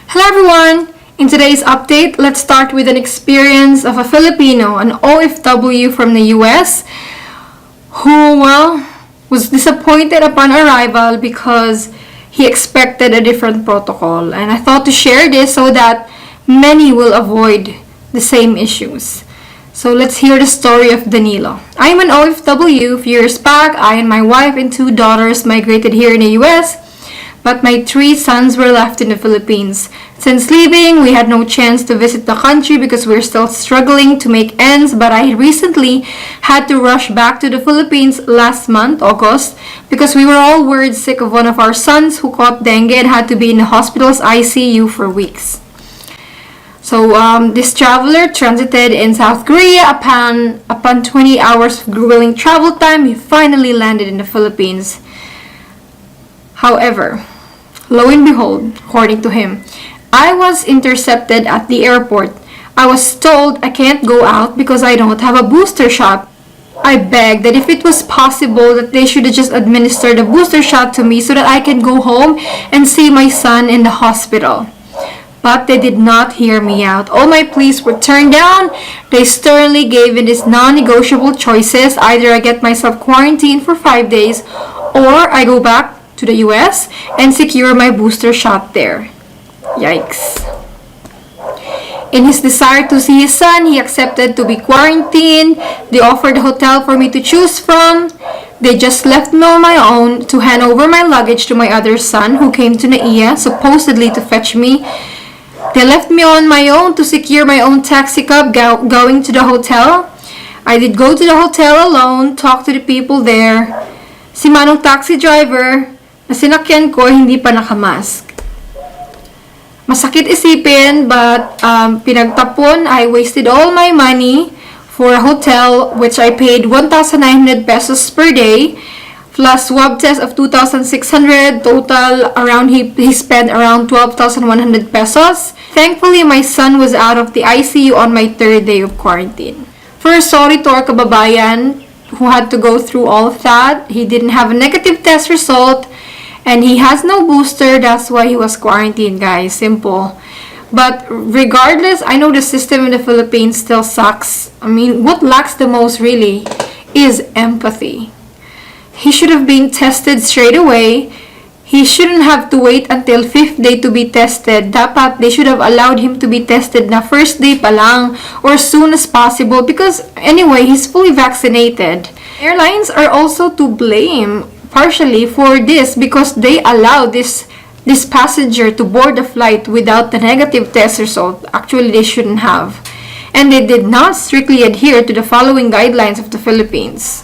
Hello everyone! In today's update, let's start with an experience of a Filipino, an OFW from the US, who, was disappointed upon arrival because he expected a different protocol. And I thought to share this so that many will avoid the same issues. So let's hear the story of Danilo. I'm an OFW. A few years back, I and my wife and 2 daughters migrated here in the US, but my 3 sons were left in the Philippines. Since leaving, we had no chance to visit the country because we're still struggling to make ends, but I recently had to rush back to the Philippines last month, August, because we were all worried sick of one of our sons who caught dengue and had to be in the hospital's ICU for weeks. So this traveler transited in South Korea. Upon 20 hours of grueling travel time, he finally landed in the Philippines. However, lo and behold, according to him, I was intercepted at the airport. I was told I can't go out because I don't have a booster shot. I begged that if it was possible that they should just administer the booster shot to me so that I can go home and see my son in the hospital. But they did not hear me out. All my pleas were turned down. They sternly gave me these non-negotiable choices. Either I get myself quarantined for 5 days or I go back to the US and secure my booster shot there. Yikes. In his desire to see his son, he accepted to be quarantined. They offered a hotel for me to choose from. They just left me on my own to hand over my luggage to my other son who came to NAIA, supposedly to fetch me. They left me on my own to secure my own taxi cab going to the hotel. I did go to the hotel alone, talk to the people there. Si Manong taxi driver na sinakyan ko hindi pa nakamask. Masakit isipin, but pinagtapon, I wasted all my money for a hotel which I paid 1,900 pesos per day plus swab test of 2,600. Total around he spent around 12,100 pesos. Thankfully, my son was out of the ICU on my 3rd day of quarantine. First, sorry to our kababayan who had to go through all of that. He didn't have a negative test result and he has no booster. That's why he was quarantined, guys. Simple. But regardless, I know the system in the Philippines still sucks. I mean, what lacks the most really is empathy. He should have been tested straight away. He shouldn't have to wait until 5th day to be tested. Dapat they should have allowed him to be tested na 1st day pa lang or as soon as possible because anyway, he's fully vaccinated. Airlines are also to blame partially for this because they allowed this passenger to board the flight without the negative test result. Actually, they shouldn't have. And they did not strictly adhere to the following guidelines of the Philippines.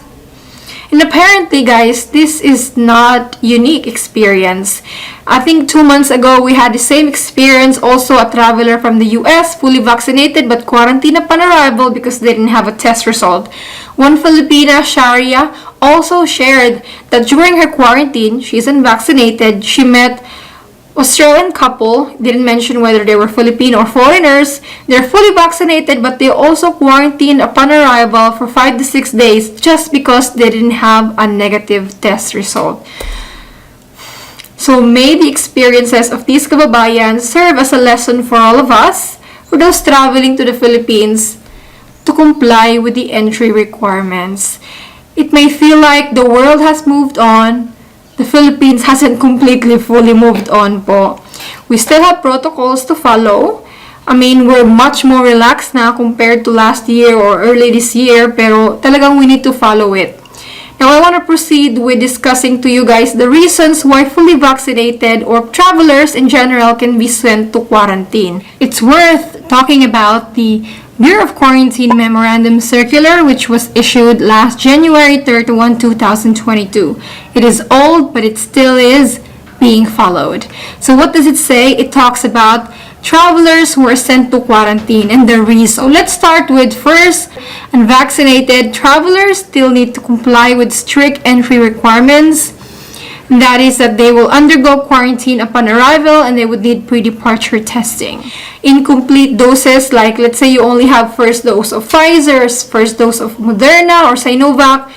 And apparently, guys, this is not unique experience. I think 2 months ago, we had the same experience. Also, a traveler from the US, fully vaccinated but quarantined upon arrival because they didn't have a test result. One Filipina, Sharia, also shared that during her quarantine, she's unvaccinated. She met Australian couple, didn't mention whether they were Filipino or foreigners. They're fully vaccinated, but they also quarantined upon arrival for 5 to 6 days just because they didn't have a negative test result. So may the experiences of these kababayan serve as a lesson for all of us, for those traveling to the Philippines, to comply with the entry requirements. It may feel like the world has moved on. The Philippines hasn't completely fully moved on po. We still have protocols to follow. I mean, we're much more relaxed now compared to last year or early this year, pero talagang we need to follow it. Now, I want to proceed with discussing to you guys the reasons why fully vaccinated or travelers in general can be sent to quarantine. It's worth talking about the Bureau of Quarantine Memorandum Circular, which was issued last January 31, 2022. It is old, but it still is being followed. So what does it say? It talks about travelers who are sent to quarantine and the reason. So let's start with first, unvaccinated travelers still need to comply with strict entry requirements. That is that they will undergo quarantine upon arrival and they would need pre-departure testing. Incomplete doses, like let's say you only have first dose of Pfizer, first dose of Moderna or Sinovac,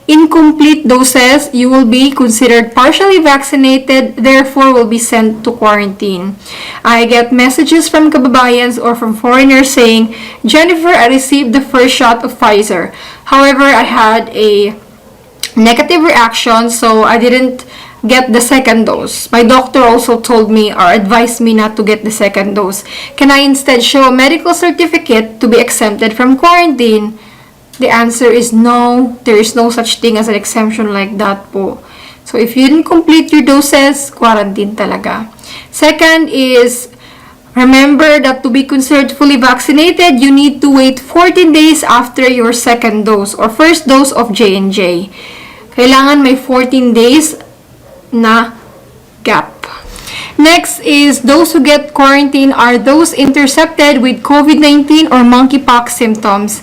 incomplete doses, you will be considered partially vaccinated, therefore will be sent to quarantine. I get messages from kababayans or from foreigners saying, Jennifer, I received the first shot of Pfizer. However, I had a negative reaction, so I didn't get the second dose. My doctor also told me or advised me not to get the second dose. Can I instead show a medical certificate to be exempted from quarantine? The answer is no. There is no such thing as an exemption like that po. So if you didn't complete your doses, quarantine talaga. Second is, remember that to be considered fully vaccinated, you need to wait 14 days after your second dose or first dose of J&J. Kailangan may 14 days na gap. Next is those who get quarantine are those intercepted with COVID-19 or monkeypox symptoms.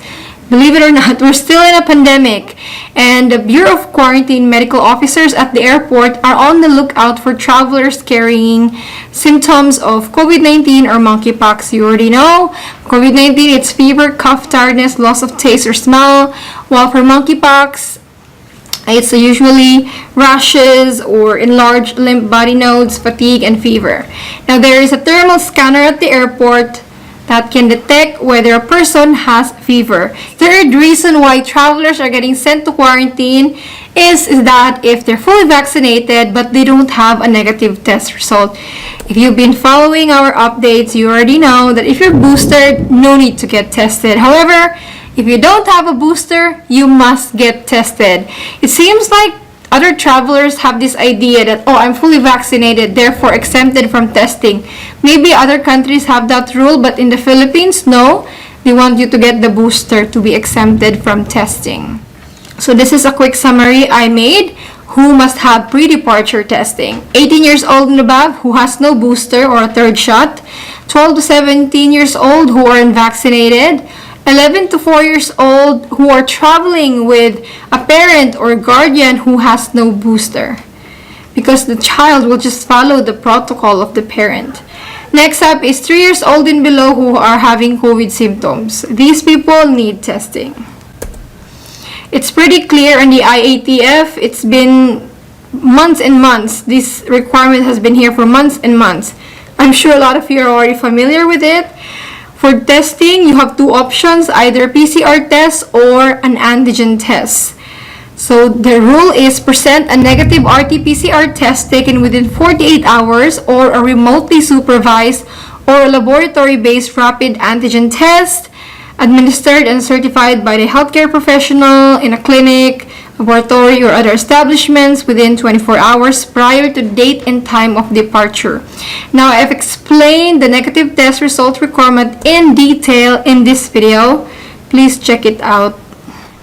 Believe it or not, we're still in a pandemic, and the Bureau of Quarantine medical officers at the airport are on the lookout for travelers carrying symptoms of COVID-19 or monkeypox. You already know, COVID-19, it's fever, cough, tiredness, loss of taste or smell, while for monkeypox, it's usually rashes or enlarged lymph body nodes, fatigue, and fever. Now, there is a thermal scanner at the airport that can detect whether a person has fever. Third reason why travelers are getting sent to quarantine is that if they're fully vaccinated but they don't have a negative test result. If you've been following our updates, you already know that if you're boosted, no need to get tested. However, if you don't have a booster, you must get tested. It seems like other travelers have this idea that, oh, I'm fully vaccinated, therefore exempted from testing. Maybe other countries have that rule, but in the Philippines, no. They want you to get the booster to be exempted from testing. So this is a quick summary I made. Who must have pre-departure testing? 18 years old and above who has no booster or a third shot. 12 to 17 years old who are unvaccinated. 11 to 4 years old who are traveling with a parent or guardian who has no booster, because the child will just follow the protocol of the parent. Next up is 3 years old and below who are having COVID symptoms. These people need testing. It's pretty clear in the IATF. It's been months and months. This requirement has been here for months and months. I'm sure a lot of you are already familiar with it. For testing, you have two options, either PCR test or an antigen test. So the rule is present a negative RT-PCR test taken within 48 hours or a remotely supervised or laboratory-based rapid antigen test administered and certified by the healthcare professional in a clinic, laboratory, or other establishments within 24 hours prior to date and time of departure. Now, I've explained the negative test result requirement in detail in this video. Please check it out.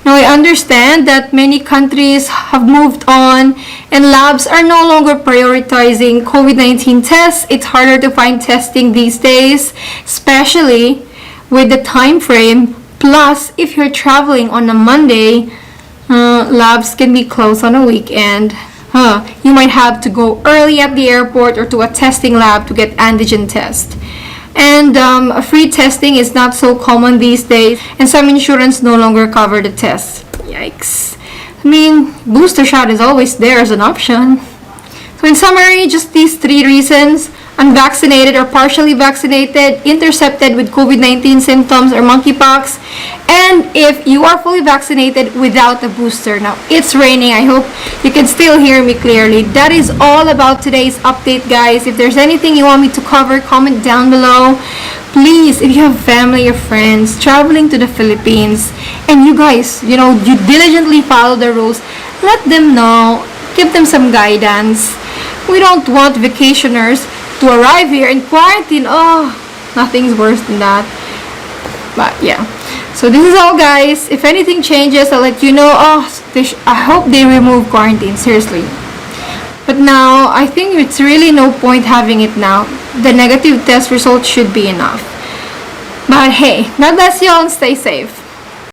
Now, I understand that many countries have moved on and labs are no longer prioritizing COVID-19 tests. It's harder to find testing these days, especially with the time frame. Plus, if you're traveling on a Monday, labs can be closed on a weekend. You might have to go early at the airport or to a testing lab to get antigen test. And free testing is not so common these days, and some insurance no longer cover the test. Yikes. I mean, booster shot is always there as an option. So in summary, just these three reasons: unvaccinated or partially vaccinated, intercepted with COVID-19 symptoms or monkeypox, and if you are fully vaccinated without a booster. Now, it's raining. I hope you can still hear me clearly. That is all about today's update, guys. If there's anything you want me to cover, comment down below. Please, if you have family or friends traveling to the Philippines, and you guys, you diligently follow the rules, let them know. Give them some guidance. We don't want vacationers to arrive here in quarantine. Oh, nothing's worse than that. But yeah, so this is all, guys. If anything changes, I'll let you know. I hope they remove quarantine, seriously. But now, I think it's really no point having it now. The negative test result should be enough. But hey, God bless you all and stay safe.